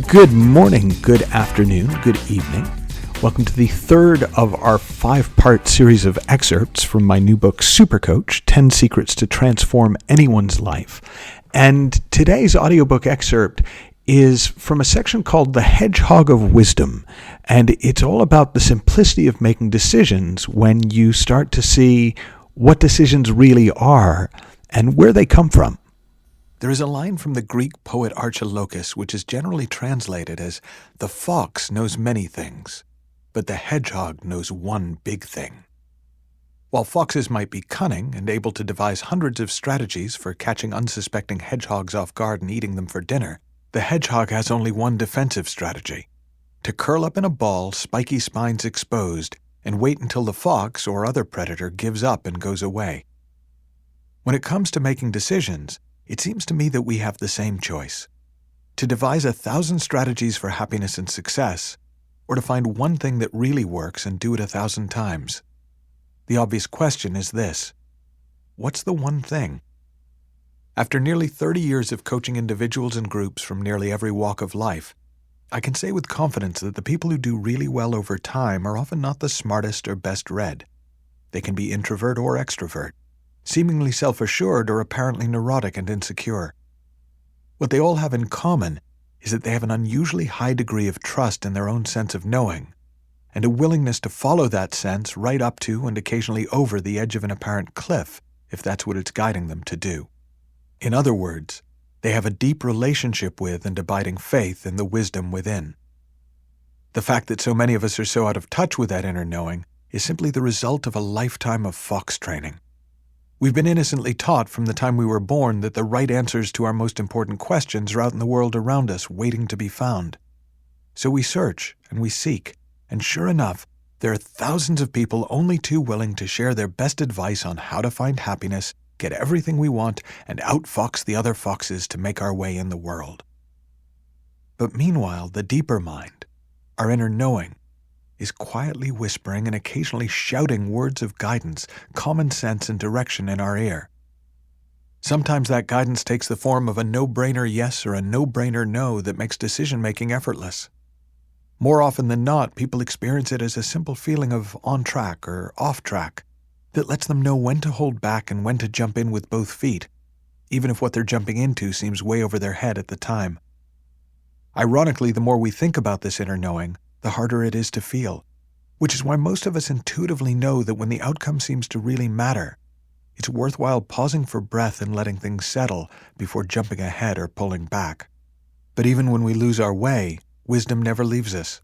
Good morning, good afternoon, good evening. Welcome to the third of our 5-part series of excerpts from my new book, Supercoach, 10 Secrets to Transform Anyone's Life. And today's audiobook excerpt is from a section called The Hedgehog of Wisdom. And it's all about the simplicity of making decisions when you start to see what decisions really are and where they come from. There is a line from the Greek poet Archilochus which is generally translated as, "The fox knows many things, but the hedgehog knows one big thing." While foxes might be cunning and able to devise hundreds of strategies for catching unsuspecting hedgehogs off guard and eating them for dinner, the hedgehog has only one defensive strategy: to curl up in a ball, spiky spines exposed, and wait until the fox or other predator gives up and goes away. When it comes to making decisions, it seems to me that we have the same choice: to devise 1,000 strategies for happiness and success, or to find one thing that really works and do it 1,000 times. The obvious question is this: what's the one thing? After nearly 30 years of coaching individuals and groups from nearly every walk of life, I can say with confidence that the people who do really well over time are often not the smartest or best read. They can be introvert or extrovert, seemingly self-assured or apparently neurotic and insecure. What they all have in common is that they have an unusually high degree of trust in their own sense of knowing, and a willingness to follow that sense right up to and occasionally over the edge of an apparent cliff, if that's what it's guiding them to do. In other words, they have a deep relationship with and abiding faith in the wisdom within. The fact that so many of us are so out of touch with that inner knowing is simply the result of a lifetime of fox training. We've been innocently taught from the time we were born that the right answers to our most important questions are out in the world around us, waiting to be found. So we search and we seek, and sure enough, there are thousands of people only too willing to share their best advice on how to find happiness, get everything we want, and outfox the other foxes to make our way in the world. But meanwhile, the deeper mind, our inner knowing, is quietly whispering and occasionally shouting words of guidance, common sense, and direction in our ear. Sometimes that guidance takes the form of a no-brainer yes or a no-brainer no that makes decision-making effortless. More often than not, people experience it as a simple feeling of on track or off track that lets them know when to hold back and when to jump in with both feet, even if what they're jumping into seems way over their head at the time. Ironically, the more we think about this inner knowing, the harder it is to feel, which is why most of us intuitively know that when the outcome seems to really matter, it's worthwhile pausing for breath and letting things settle before jumping ahead or pulling back. But even when we lose our way, wisdom never leaves us.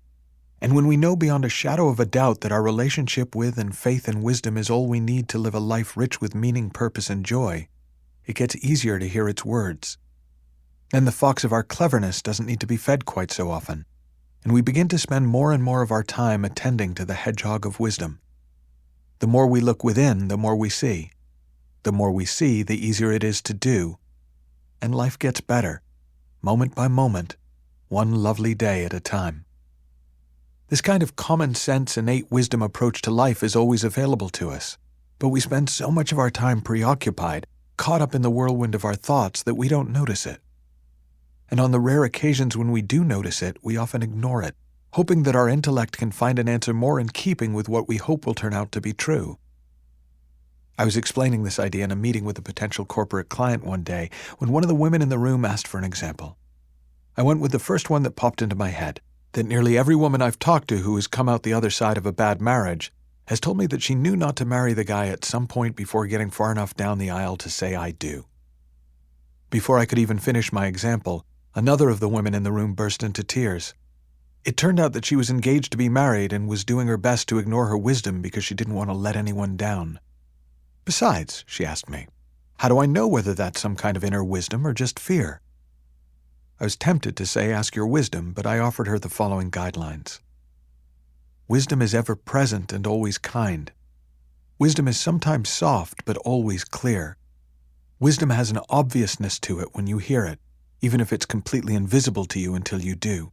And when we know beyond a shadow of a doubt that our relationship with and faith in wisdom is all we need to live a life rich with meaning, purpose, and joy, it gets easier to hear its words. And the fox of our cleverness doesn't need to be fed quite so often, and we begin to spend more and more of our time attending to the hedgehog of wisdom. The more we look within, the more we see. The more we see, the easier it is to do. And life gets better, moment by moment, one lovely day at a time. This kind of common sense, innate wisdom approach to life is always available to us, but we spend so much of our time preoccupied, caught up in the whirlwind of our thoughts, that we don't notice it. And on the rare occasions when we do notice it, we often ignore it, hoping that our intellect can find an answer more in keeping with what we hope will turn out to be true. I was explaining this idea in a meeting with a potential corporate client one day when one of the women in the room asked for an example. I went with the first one that popped into my head, that nearly every woman I've talked to who has come out the other side of a bad marriage has told me that she knew not to marry the guy at some point before getting far enough down the aisle to say "I do." Before I could even finish my example, another of the women in the room burst into tears. It turned out that she was engaged to be married and was doing her best to ignore her wisdom because she didn't want to let anyone down. Besides, she asked me, how do I know whether that's some kind of inner wisdom or just fear? I was tempted to say ask your wisdom, but I offered her the following guidelines. Wisdom is ever present and always kind. Wisdom is sometimes soft but always clear. Wisdom has an obviousness to it when you hear it, even if it's completely invisible to you until you do.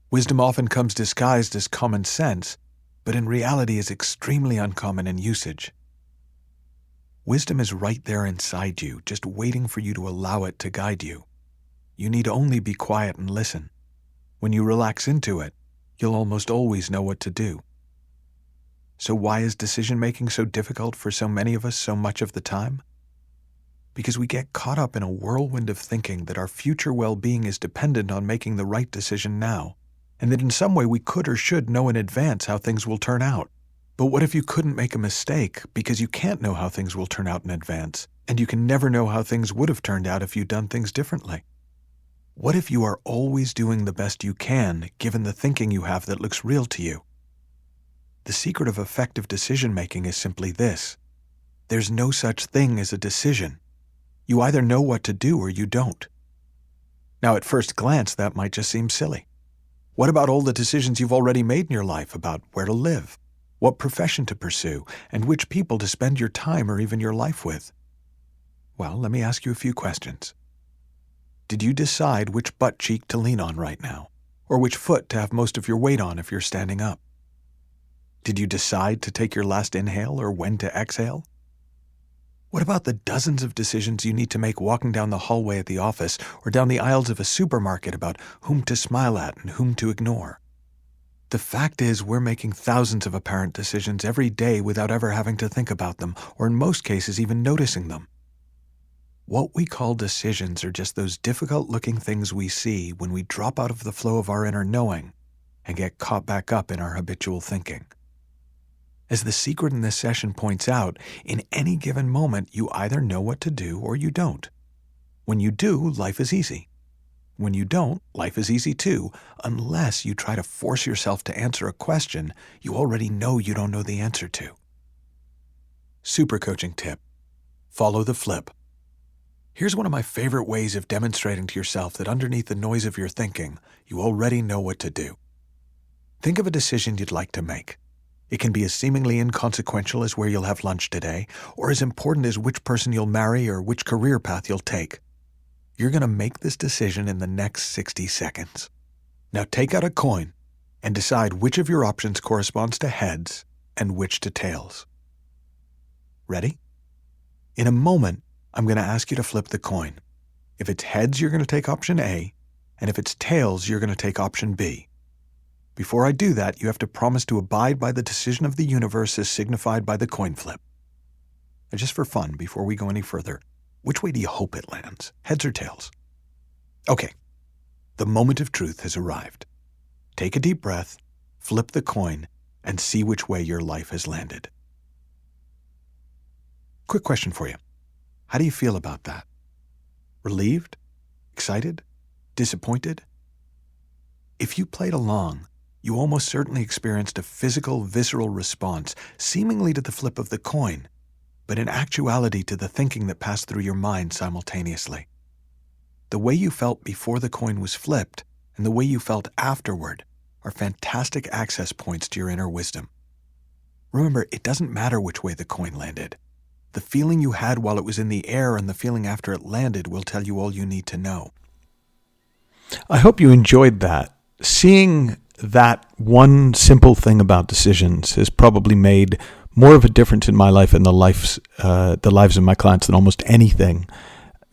Wisdom often comes disguised as common sense, but in reality is extremely uncommon in usage. Wisdom is right there inside you, just waiting for you to allow it to guide you. You need only be quiet and listen. When you relax into it, you'll almost always know what to do. So why is decision-making so difficult for so many of us so much of the time? Because we get caught up in a whirlwind of thinking that our future well-being is dependent on making the right decision now, and that in some way we could or should know in advance how things will turn out. But what if you couldn't make a mistake because you can't know how things will turn out in advance, and you can never know how things would have turned out if you'd done things differently? What if you are always doing the best you can given the thinking you have that looks real to you? The secret of effective decision-making is simply this. There's no such thing as a decision. You either know what to do or you don't. Now, at first glance, that might just seem silly. What about all the decisions you've already made in your life about where to live, what profession to pursue, and which people to spend your time or even your life with? Well, let me ask you a few questions. Did you decide which butt cheek to lean on right now, or which foot to have most of your weight on if you're standing up? Did you decide to take your last inhale or when to exhale? What about the dozens of decisions you need to make walking down the hallway at the office or down the aisles of a supermarket about whom to smile at and whom to ignore? The fact is, we're making thousands of apparent decisions every day without ever having to think about them, or in most cases even noticing them. What we call decisions are just those difficult-looking things we see when we drop out of the flow of our inner knowing and get caught back up in our habitual thinking. As the secret in this session points out, in any given moment, you either know what to do or you don't. When you do, life is easy. When you don't, life is easy too, unless you try to force yourself to answer a question you already know you don't know the answer to. Super coaching tip. Follow the flip. Here's one of my favorite ways of demonstrating to yourself that underneath the noise of your thinking, you already know what to do. Think of a decision you'd like to make. It can be as seemingly inconsequential as where you'll have lunch today, or as important as which person you'll marry or which career path you'll take. You're going to make this decision in the next 60 seconds. Now take out a coin and decide which of your options corresponds to heads and which to tails. Ready? In a moment, I'm going to ask you to flip the coin. If it's heads, you're going to take option A, and if it's tails, you're going to take option B. Before I do that, you have to promise to abide by the decision of the universe as signified by the coin flip. And just for fun, before we go any further, which way do you hope it lands, heads or tails? Okay, the moment of truth has arrived. Take a deep breath, flip the coin, and see which way your life has landed. Quick question for you. How do you feel about that? Relieved? Excited? Disappointed? If you played along, you almost certainly experienced a physical, visceral response, seemingly to the flip of the coin, but in actuality to the thinking that passed through your mind simultaneously. The way you felt before the coin was flipped and the way you felt afterward are fantastic access points to your inner wisdom. Remember, it doesn't matter which way the coin landed. The feeling you had while it was in the air and the feeling after it landed will tell you all you need to know. I hope you enjoyed that. Seeing that one simple thing about decisions has probably made more of a difference in my life and the lives of my clients than almost anything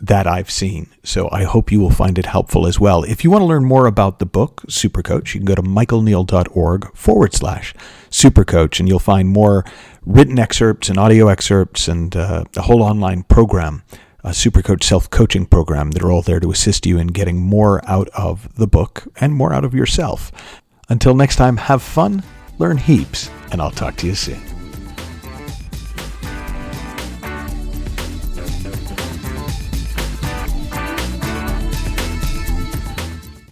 that I've seen. So I hope you will find it helpful as well. If you want to learn more about the book, Supercoach, you can go to michaelneill.org/Supercoach, and you'll find more written excerpts and audio excerpts and a whole online program, a Supercoach self-coaching program that are all there to assist you in getting more out of the book and more out of yourself. Until next time, have fun, learn heaps, and I'll talk to you soon.